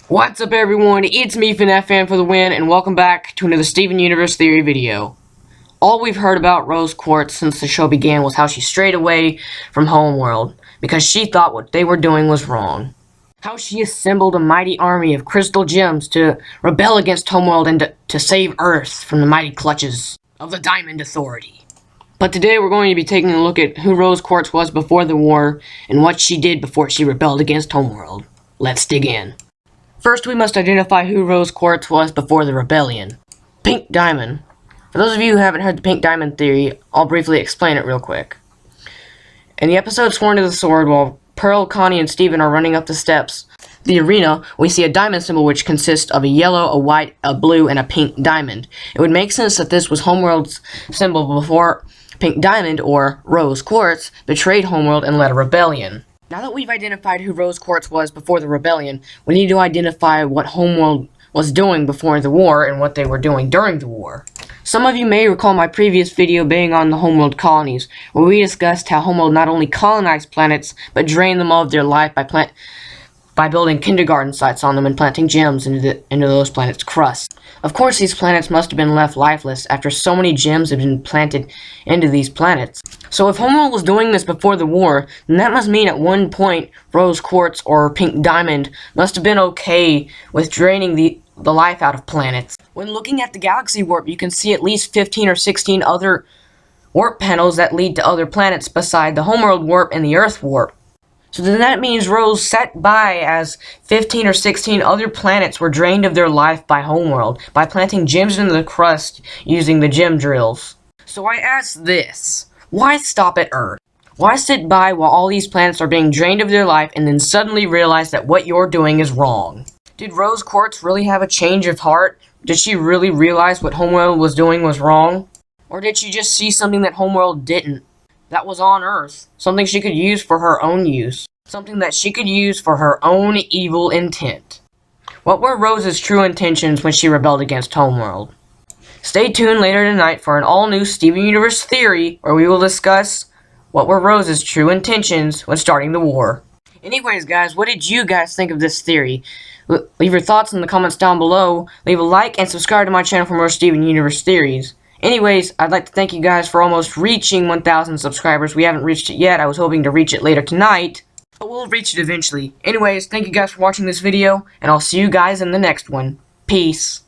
What's up everyone, it's me Fan for the win, and welcome back to another Steven Universe Theory video. All we've heard about Rose Quartz since the show began was how she strayed away from Homeworld, because she thought what they were doing was wrong. How she assembled a mighty army of crystal gems to rebel against Homeworld and to save Earth from the mighty clutches of the Diamond Authority. But today we're going to be taking a look at who Rose Quartz was before the war, and what she did before she rebelled against Homeworld. Let's dig in. First, we must identify who Rose Quartz was before the rebellion. Pink Diamond. For those of you who haven't heard the Pink Diamond theory, I'll briefly explain it real quick. In the episode Sworn to the Sword, while Pearl, Connie, and Steven are running up the steps, the arena, we see a diamond symbol which consists of a yellow, a white, a blue, and a pink diamond. It would make sense that this was Homeworld's symbol before Pink Diamond, or Rose Quartz, betrayed Homeworld and led a rebellion. Now that we've identified who Rose Quartz was before the rebellion, we need to identify what Homeworld was doing before the war and what they were doing during the war. Some of you may recall my previous video being on the Homeworld colonies, where we discussed how Homeworld not only colonized planets, but drained them of their life by building kindergarten sites on them and planting gems into those planets' crust. Of course, these planets must have been left lifeless after so many gems had been planted into these planets. So if Homeworld was doing this before the war, then that must mean at one point Rose Quartz or Pink Diamond must have been okay with draining the life out of planets. When looking at the galaxy warp, you can see at least 15 or 16 other warp panels that lead to other planets beside the Homeworld warp and the Earth warp. So then that means Rose sat by as 15 or 16 other planets were drained of their life by Homeworld, by planting gems into the crust using the gem drills. So I ask this, why stop at Earth? Why sit by while all these planets are being drained of their life and then suddenly realize that what you're doing is wrong? Did Rose Quartz really have a change of heart? Did she really realize what Homeworld was doing was wrong? Or did she just see something that Homeworld didn't? That was on Earth, something she could use for her own use, something that she could use for her own evil intent. What were Rose's true intentions when she rebelled against Homeworld? Stay tuned later tonight for an all-new Steven Universe theory, where we will discuss what were Rose's true intentions when starting the war. Anyways guys, what did you guys think of this theory? Leave your thoughts in the comments down below, leave a like, and subscribe to my channel for more Steven Universe theories. Anyways, I'd like to thank you guys for almost reaching 1,000 subscribers. We haven't reached it yet. I was hoping to reach it later tonight, but we'll reach it eventually. Anyways, thank you guys for watching this video, and I'll see you guys in the next one. Peace.